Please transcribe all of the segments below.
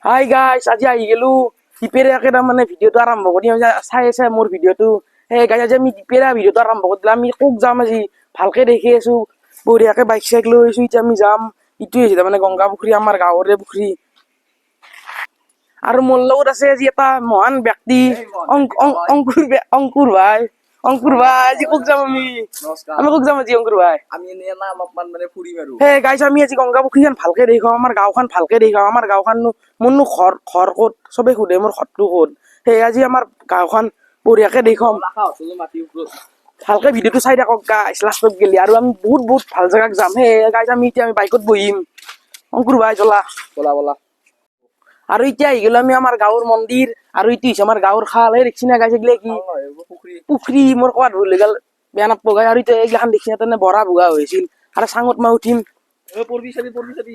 Hi guys আজি আহি গেলো দিপেৰীয়াকে তাৰমানে ভিডিঅ'টো আৰম্ভ কৰি চাই আছে মোৰ ভিডিঅ'টো। সেই গাইছ আজি আমি দিপেৰীয়া ভিডিঅ'টো আৰম্ভ কৰি দিলোঁ। আমি ক'ত যাম আজি ভালকে দেখি আছো, বঢ়িয়াকে বাইক চাইক লৈ আহিছো। এতিয়া আমি যাম, ইটোৱে হৈছে তাৰমানে গংগা পুখুৰী, আমাৰ গাঁৱৰে পুখুৰী। আৰু মোৰ লগত আছে আজি এটা মহান ব্যক্তি অংকুৰ ভাই। অংকুৰ ভাই আজি ক'ত যাম আমি ক'ত যাম আজি অংকুৰ ভাই? আমি এনে না অলপমান মানে ফুৰিম আৰু হে গাইছ আমি আজি গংগা পুখুৰীখন ভালকে দেখাম, আমাৰ গাঁওখন ভালকে দেখাম। আমাৰ গাঁওখননো মোৰনো ঘৰ ক'ত চবে সোধে মোৰ ঘৰটো ক'ত। সেই আজি আমাৰ গাঁওখন বঢ়িয়াকে দেখাম, মাটিৰ ওপৰত ভালকে ভিডিঅ'টো চাই থাকক গাইছ লাষ্টত গেলি। আৰু আমি বহুত ভাল জেগাত যাম। হে গাইছ আমি এতিয়া বাইকত বহিম। অংকুৰ ভাই চলা বলা বলা। আৰু এতিয়া আহি গেলো আমি আমাৰ গাঁৱৰ মন্দিৰ, আৰু ইটো হৈছে আমাৰ গাঁৱৰ খাল। এই দেখছি না গাইছ এগিলা কি পুখুৰী পুখুৰী, মোৰ কোৱাত ভুল হৈ গেল, বেয়া নাপাব গাই। আৰু এতিয়া এইগিলাখান দেখছি না তেনে বৰা ভুগা হৈছিল। আৰু চাঙত মই উঠিম। পঢ়বি চাবি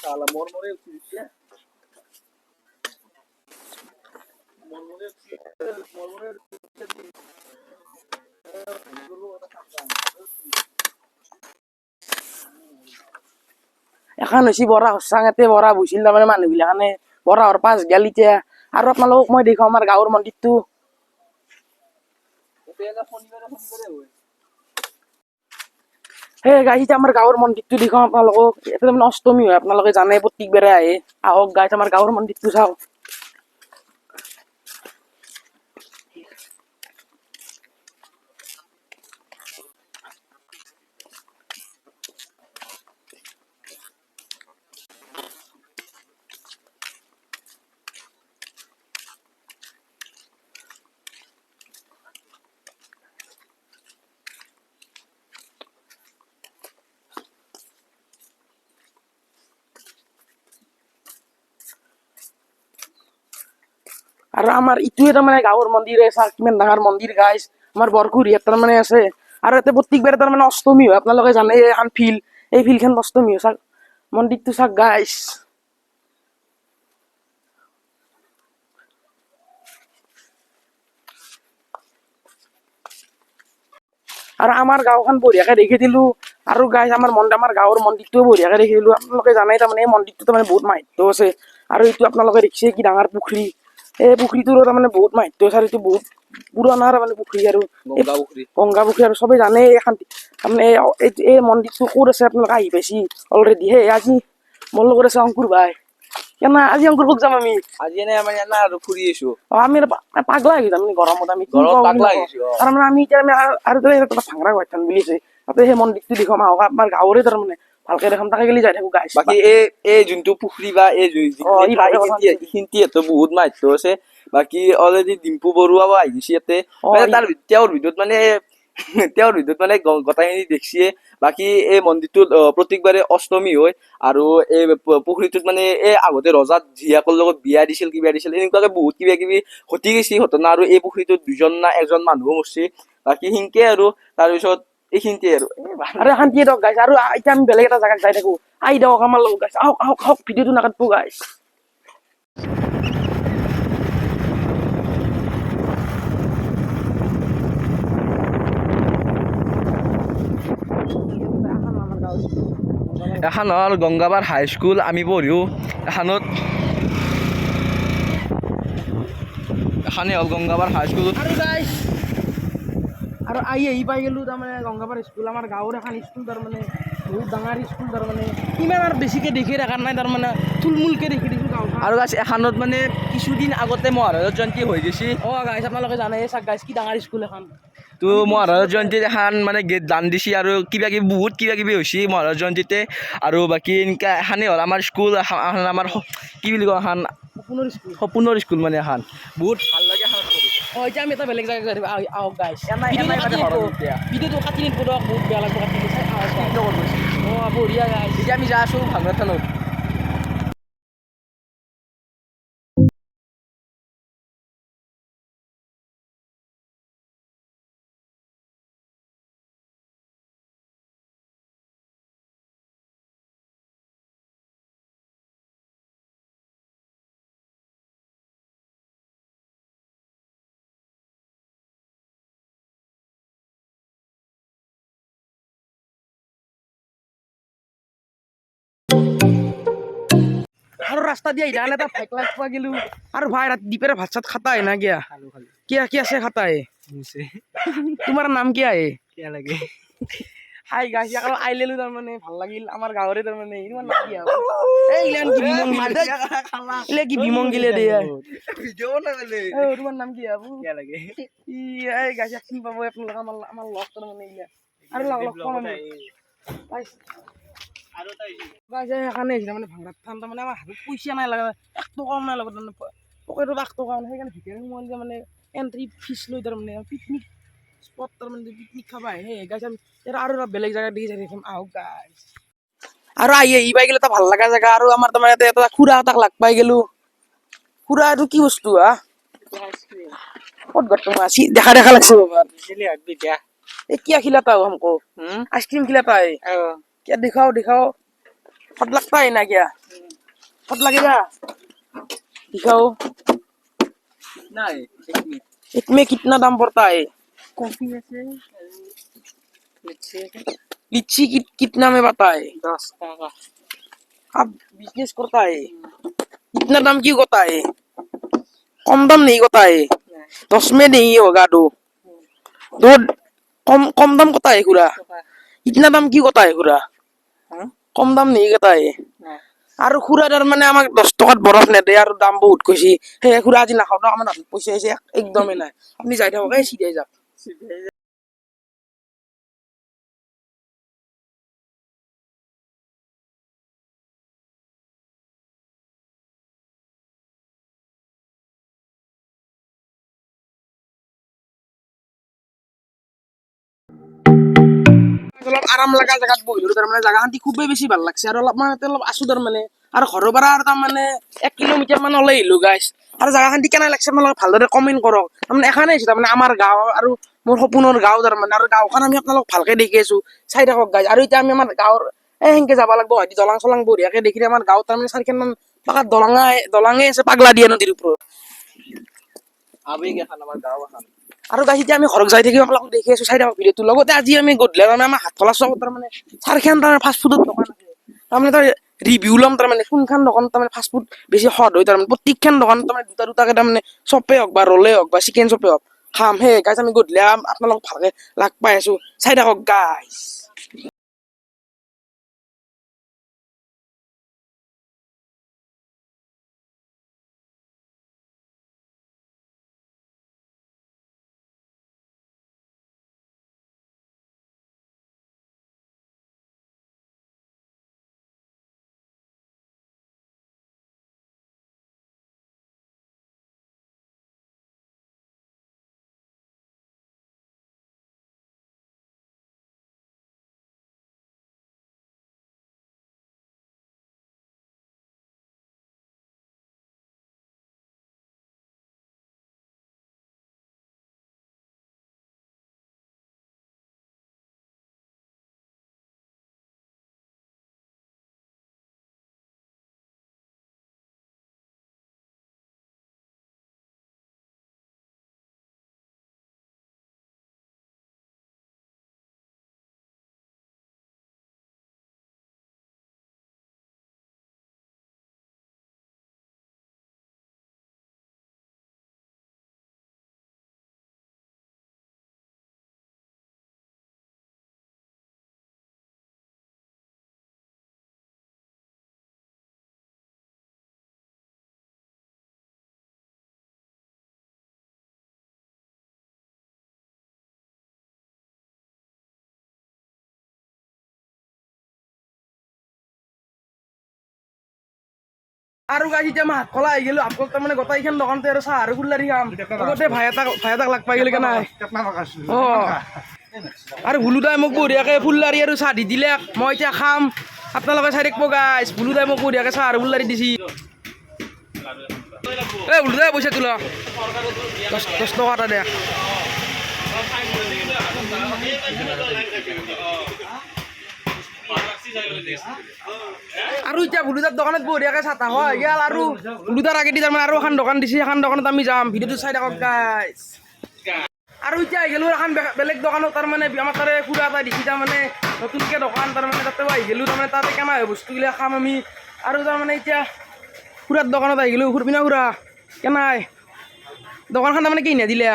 চালা মোৰ মৰে উঠি দিছে এখন হৈছে বৰা চাঙতে বৰা বৈছিল তাৰমানে মানুহ বিলাখানে বৰা পাছ গেল এতিয়া। আৰু আপোনালোকক মই দেখাও আমাৰ গাঁৱৰ মন্দিৰটো। শনিবাৰে সেই গাইছ এতিয়া আমাৰ গাঁৱৰ মন্দিৰটো দেখাও আপোনালোকক। এতিয়া তাৰমানে অষ্টমী হয়, আপোনালোকে জানে প্ৰত্যেকবাৰে আহে। আহক গাইছ আমাৰ গাঁৱৰ মন্দিৰটো চাওক। আৰু আমাৰ ইটোৱে তাৰমানে গাঁৱৰ মন্দিৰ চাওক, কিমান ডাঙৰ মন্দিৰ গাইছ। আমাৰ বৰকুৰিয়াত তাৰমানে আছে। আৰু ইয়াতে প্ৰত্যেকবাৰে তাৰমানে অষ্টমী হয়, আপোনালোকে জানে এখন ফিল্ড, এই ফিল্ডখন অষ্টমী হয়। চাওক মন্দিৰটো চাওক গাইছ। আৰু আমাৰ গাঁওখন বঢ়িয়াকে দেখি দিলো। আৰু গাইছ আমাৰ গাঁৱৰ মন্দিৰটোও বঢ়িয়াকে দেখি দিলো। আপোনালোকে জানে তাৰমানে এই মন্দিৰটো তাৰমানে বহুত মাহাত্য আছে। আৰু এইটো আপোনালোকে দেখিছে কি ডাঙৰ পুখুৰী, এই পুখুৰীটোৰো তাৰমানে বহুত মাহাত্য আছে। আৰু এইটো বহুত পুৰণা তাৰমানে পুখুৰী। আৰু এই গংগা পুখুৰী গংগা পুখুৰী আৰু চবে জানে এইখান তাৰমানে এই মন্দিৰটো ক'ত আছে আপোনালোকে আহি পাইছি অলৰেডি। সেই আজি মোৰ লগত আছে অংকুৰ ভাই। কেনা আজি অংকুৰ ক'ত যাম আমি? আজি এনে আমাৰ এনে আৰু ফুৰি আহিছো। আমি পাগলা হৈ যাম গৰমত। আমি কি গৰমত কওঁ কি পাগলা নকওঁ। আহিছো তাৰমানে আমি এতিয়া আৰু ভাংৰা বাথান বুলিছে তাতে সেই মন্দিৰটো দেখাম আহক। আমাৰ গাঁৱৰে তাৰমানে ভালকে দেখাম, তাকে গেলি যাই থাকো গাইছ। বাকী এই যোনটো পুখুৰী বা এই যিখিনি ই ঠাই ভালকে কথা কৈছে। এইখিনি বহুত মাহাত্য আছে। বাকী অলৰেডি ডিম্পু বৰুৱাও আহি গৈছে ইয়াতে। মানে তেওঁৰ ভিডিঅ'ত মানে গোটেইখিনি দেখিছে। বাকী এই মন্দিৰটোত প্ৰত্যেকবাৰে অষ্টমী হয়। আৰু এই পুখুৰীটোত মানে এই আগতে ৰজাত জীয়েকৰ লগত বিয়া দিছিল, কিবা দিছিল, এনেকুৱাকে বহুত কিবা কিবি ঘটি গৈছে ঘটনা। আৰু এই পুখুৰীটোত দুজন না এজন মানুহো মৰছি। বাকী সিনকে আৰু তাৰপিছত এইখিনিতে আৰু শান্তিয়ে দিয়ক গাইছ। আৰু এতিয়া আমি বেলেগ এটা জাগাত যাই থাকো, আহি দিয়ক আমাৰ লগত গাইছ। আহক ভিডিঅ'টো নাকাটবো গাইছ। এখন হ'ল গংগাবাৰ হাইস্কুল, আমি পঢ়িও এখনত। এখানে হ'ল গংগাবাৰ হাইস্কুল। আৰু গাইছ আৰু আহি পাই গেলো তাৰমানে গংগাপাৰ স্কুল, আমাৰ গাঁৱৰ এখন স্কুল। তাৰমানে বহুত ডাঙৰ স্কুল। তাৰমানে ইমান আৰু বেছিকে দেখি থকা নাই, তাৰমানে থুলমূলকে দেখি দিছো গাঁওখন। আৰু গাইছ এখনত মানে কিছুদিন আগতে মহাৰাজা জয়ন্তী হৈ গৈছে। গাইছ আপোনালোকে জানে চাওক গাইছ কি ডাঙৰ স্কুল এখন। তো মহাৰাজা জয়ন্তীত এখন মানে গেট দান দিছে। আৰু বহুত কিবা কিবি হৈছে মহাৰাজা জয়ন্তীতে। আৰু বাকী এনেকা এখানে হ'ল আমাৰ স্কুল, আমাৰ কি বুলি কয় এখন সপোনৰ স্কুল মানে এখন বহুত ভাল লাগে। এতিয়া আমি এটা বেলেগ জাগাত যাই থাকো, আহক গাইছ। এতিয়া ভিডিঅ'টো কাটি নিদিব দিয়ক, বহুত বেয়া লাগব কাটি দিলে। বঢ়িয়া গাইছ। এতিয়া আমি যাই আছোঁ ভাংৰা থানত। রাস্তা দিয়ে আইলা তা ফাইক লাগবা গেলু আর ভাই রাত দিপের ভাত সাত খাতা है ना क्या क्या क्या से खाता है তোমার নাম কি আয়ে क्या लगे হাই গাইস এখন আইলেলু তার মানে ভাল লাগিল আমার গাঁৱৰে তাৰ মানে ইমান নাম কি এই ইলান কি বিমঙ্গিলে ইলে কি বিমঙ্গিলে দে वीडियो ना ले তোমার নাম কি আবু क्या लगे এই গাইস একদিন পাবো আপোনালোক আমাৰ লগ তাৰ মানে ইলা আৰু লগ লগ কম আমি গাইস आरो ताई গাইস এখানে এসে মানে ভাঙৰাত ঠাণ্ডা মানে আমাৰ হাতত পইচা নাই লাগা এক টকাও নাই লগত মানে পকেটত 1 টকা নাই সেইকাৰণে ভিতৰে সোমাই যে মানে এন্ট্ৰি ফিস লৈ তাৰ মানে পিকনিক স্পট তাৰ মানে পিকনিক খাবা আহে গাইস আমি আৰু বেলেগ জায়গা দেখি যাই আহক গাইস আৰু আই ই পাই গেলে তা ভাল লাগা জায়গা আৰু আমাৰ তাৰ মানে এটা খুৰা তাক লাগ পাই গেলো খুৰা আৰু কি বস্তু आइसक्रीम কত গট মাছি দেখা দেখা লাগছে বাবা चलिए हट भी क्या ये क्या खिलाता हो हमको आइसक्रीम खिलाता है क्या दिखाओ दिखाओ कब लगता है ना क्या कब लगेगा दिखाओ नहीं इसमें कितना दाम पड़ता है कॉफी में से लीची लीची कितना में बता है 10 का आप बिजनेस करता है इतना दाम क्यों होता है कम दाम नहीं होता है 10 में नहीं होगा दो कम कम दाम होता है खुरा इतना दाम क्यों होता है खुरा कम दाम नहीं होता है আৰু খুৰা তাৰ মানে আমাক 10 টকাত বৰফ নেদে আৰু দাম বহুত কৈছি হে খুৰা আজি নাখাও ন আমাৰ হাতত পইচা আছে একদমই নাই আপুনি যাই থাকক এই সিধাই যাওক অলপ আৰাম লগা জায়গাত বহিলো তাৰ মানে জায়গাখান খুবেই বেছি ভাল লাগছে আৰু অলপ মানে অলপ আছো তাৰ মানে আৰু ঘৰৰ পৰা আৰু তাৰ মানে 1 কিলোমিটাৰ মান ওলাই আহিলো গাইছ আৰু জায়গাখান কেনে লাগছে আপোনালোকে ভালদৰে কমেন্ট কৰক তাৰমানে এখানে আছে তাৰমানে আমাৰ গাঁও আৰু মোৰ সপোনৰ গাঁও তাৰমানে আৰু গাঁওখন আমি আপোনালোক ভালকে দেখি আছো চাই থাকক গাইছ আৰু এতিয়া আমি আমাৰ গাঁৱৰ হেনকে যাব লাগিব হয়তো দলং চলং বঢ়িয়াকে দেখিলে আমাৰ গাঁৱত তাৰমানে 4খন মান পাকাত দলঙে আছে পাগলা দিয়া নদীৰ ওপৰত अभी क्या खाना हमारा गाँव खाना আৰু গাইছ এতিয়া আমি ঘৰত যাই থাকি আপোনালোক দেখি আছো চাই থাকক ভিডিঅ'টো লগতে আজি আমি গধূলি তাৰমানে আমাৰ হাতখলা চকত তাৰমানে 4খন তাৰমানে ফাষ্ট ফুডৰ দোকান আছে তাৰমানে তাৰ ৰিভিউ ল'ম তাৰমানে কোনখন দোকান তাৰমানে ফাষ্ট ফুড বেছি সহজ হয় তাৰমানে প্ৰত্যেকখন দোকান তাৰমানে দুটা দুটাকে তাৰমানে চপে হওক বা ৰলে হওক বা চিকেন চপে হওক খাম হে গাইছ আমি গধূলি আপোনালোক ভালকে লাগ পাই আছো চাই থাকক গাইছ আৰু গাইছ এতিয়া মই হাতখলা আহি গেলো আপোনাক তাৰমানে গোটেইখন দোকানতে আৰু চাহ আৰু গুল্লাৰি খাম লগতে ভাই এটাক লাগ পাই গেলে কেনে অ আৰু ভুলুদাই মোক বঢ়িয়াকে ফুল্লাৰি আৰু চাহ দি দিলে মই এতিয়া খাম আপোনালোকে চাই থাকিব গাইছ ভুলুদাই মোক বঢ়িয়াকে চাহ আৰু ফুল্লাৰি দিছি এই ভুলুদাই পইচা তোলা 10 টকা এটা দে আৰু এতিয়া ভুলুদাৰ দোকানত বঢ়িয়াকে চাহ তাহ হয় গেল আৰু ভুলুদাৰ আগেদি তাৰমানে আৰু এখন দোকান দিছে এখন দোকানত আমি যাম ভিডিঅ'টো চাই থাকক গাইছ আৰু এতিয়া আহি গেলো এখন বেলেগ দোকানত তাৰমানে আমাৰ তাৰে খুৰা এটা দিছি তাৰমানে নতুনকৈ দোকান তাৰমানে তাতে আহি গেলো তাৰমানে তাতে কেনে হয় বস্তুবিলাক খাম আমি আৰু তাৰমানে এতিয়া খুৰাৰ দোকানত আহি গ'লোঁ বিনয় খুৰা কেনাই দোকানখন তাৰমানে কি দিলে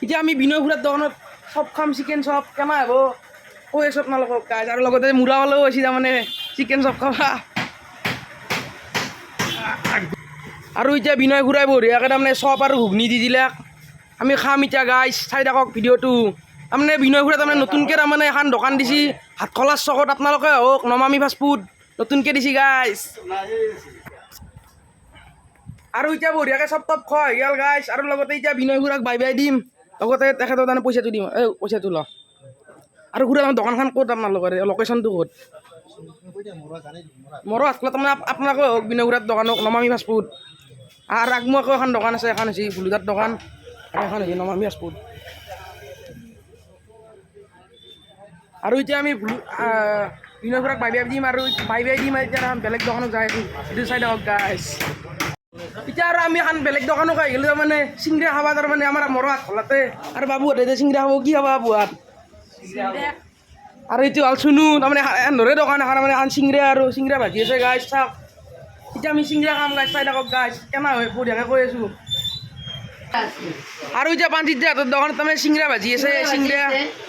এতিয়া আমি বিনয় খুৰাৰ দোকানত চব খাম চিকেন চপ কেনা হ'ব কৈ আছোঁ আপোনালোকক গাইজ আৰু লগতে মূৰাৱালেও হৈছে তাৰমানে চিকেন চপ খাবা আৰু এতিয়া বিনয় খুৰাই বঢ়িয়াকৈ তাৰমানে চপ আৰু ঘুগনি দি দিলে আমি খাম এতিয়া গাইজ চাই থাকক ভিডিঅ'টো তাৰমানে বিনয় খুৰাই তাৰমানে নতুনকৈ তাৰমানে এখন দোকান দিছে হাটখলাৰ চকত আপোনালোকে আহক নমামি ফাষ্ট ফুড নতুনকৈ দিছে গাইজ আৰু এতিয়া বঢ়িয়াকৈ চব টপ খোৱা হৈ গ'ল গাইজ আৰু লগতে এতিয়া বিনয় খুৰাক বাই বাই দিম লগতে তেখেতৰ তাৰমানে পইচাটো দিম পইচাটো ল আৰু খুৰা দোকানখন ক'ত আপোনালোকৰ লোকেশ্যনটো ক'ত মোৰ হাতখোলা তাৰমানে আপোনালোকে হওক বিনয় খুৰাৰ দোকানক নমামি ফাষ্ট ফুড আৰু আগমুৱাকৈ এখন দোকান আছে এখন হৈছে ভুলুদাৰ দোকান এখন হৈছে নমামি ফাষ্ট ফুড আৰু এতিয়া আমি বিনয় খুৰাক বাই বাই দিম আৰু এতিয়া বেলেগ দোকানত যাই আছোঁ এইটো চাই থাকক গাইজ এতিয়া আৰু আমি এখন বেলেগ দোকানত আহি গ'লোঁ তাৰমানে চিংৰা খাবা তাৰমানে আমাৰ মৰো হাতখলাতে আৰু বাবুহঁতে চিংৰা খাব কি খাবা বাবুহঁত আৰু এইটো হ'ল চুনু তাৰমানে এন্দৰে দোকান এখন মানে এখন চিংৰা আৰু চিংৰা ভাজি আছে গাইজ চাওক এতিয়া আমি চিংৰা খাম গাইজ চাই থাকক গাইজ কেনা হয় বঢ়িয়াকৈ কৈ আছোঁ আৰু এতিয়া পাঞ্চিতিয়াহঁতৰ দোকানত তাৰমানে চিংৰা ভাজি আছে চিংৰা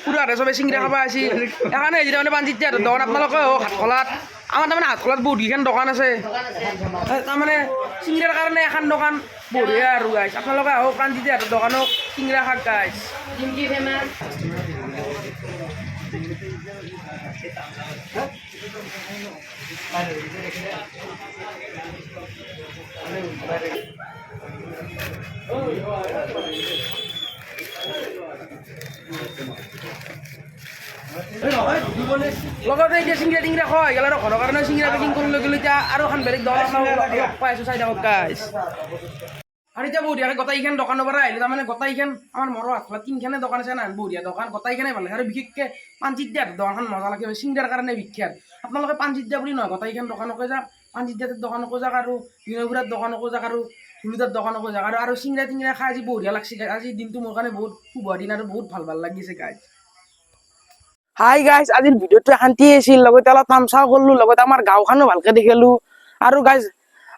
পুৰাহঁতে চবে চিংৰা খাব আছে সেইকাৰণে হৈছে তাৰমানে পাঞ্চিতিয়াহঁতৰ দোকান আপোনালোকে হওক হাতখলাত আমাৰ তাৰমানে হাতখলাত বহুত কেইখন দোকান আছে তাৰমানে চিংৰাৰ কাৰণে এখন দোকান বঢ়িয়া আৰু গাইজ আপোনালোকে আহক পাঞ্চিতিয়াহঁতৰ দোকানক চিংৰা খাওক গাইজ লগতে এতিয়া চিংৰা টিংৰা খোৱা হৈ গ'ল আৰু ঘৰৰ কাৰণে চিংৰা পেকিং কৰি লৈ গ'লোঁ এতিয়া আৰু এখন বেলেগ দোকান পাই আছোঁ চাই থাকক গাইজ আৰু এতিয়া বঢ়িয়াকৈ গোটেইখন দোকানৰ পৰা আহিলোঁ তাৰমানে গোটেইখন আমাৰ মৰো হাতখলাত তিনিখনে দোকান আছে না বঢ়িয়া দোকান গোটেইখনে ভাল লাগে আৰু বিশেষকৈ পাঞ্চিতিয়াৰ দোকানখন মজা লাগে চিংৰাৰ কাৰণে বিখ্যাত আপোনালোকে পাঞ্চিতিয়া বুলি নহয় গোটেইখন দোকানকে যাওক পাঞ্চিতিয়াৰ দোকানকো যাওক আৰু বিনয় খুৰাৰ দোকানকো যাওক আৰু ভুলুদাৰ দোকানকো যাওক আৰু চিংৰা টিংৰা খাই আজি বঢ়িয়া লাগছে আজি দিনটো মোৰ কাৰণে বহুত শুভ দিন আৰু বহুত ভাল লাগিছে গাইজ হাই গাইজ আজিৰ ভিডিঅ'টো শান্তি আছিল লগতে অলপ তামচাও কৰিলোঁ লগতে আমাৰ গাঁওখনো ভালকৈ দেখিলোঁ আৰু গাইজ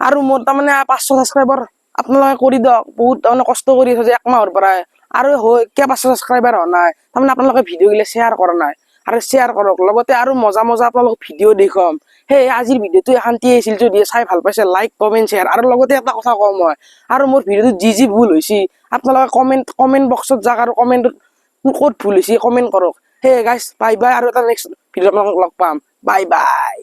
আৰু মোৰ তাৰমানে 500 ছাবস্ক্ৰাইবাৰ আপোনালোকে কৰি দিয়ক বহুত তাৰমানে কষ্ট কৰি আছোঁ যে 1 মাহৰ পৰাই আৰু হয় কিয় 500 ছাবস্ক্ৰাইবাৰ হোৱা নাই তাৰমানে আপোনালোকে ভিডিঅ'গিলা শ্বেয়াৰ কৰা নাই আৰু শ্বেয়াৰ কৰক লগতে আৰু মজা আপোনালোকক ভিডিঅ' দেখুৱাম সেই আজিৰ ভিডিঅ'টো শান্তি আছিল যদি চাই ভাল পাইছে লাইক কমেণ্ট শ্বেয়াৰ আৰু লগতে এটা কথা কওঁ মই আৰু মোৰ ভিডিঅ'টোত যি ভুল হৈছে আপোনালোকে কমেণ্ট বক্সত যাওক আৰু কমেণ্টত ক'ত ভুল হৈছে কমেণ্ট কৰক সেই গাইজ বাই বাই আৰু এটা নেক্সট ভিডিঅ'ত আপোনালোকক লগ পাম বাই বাই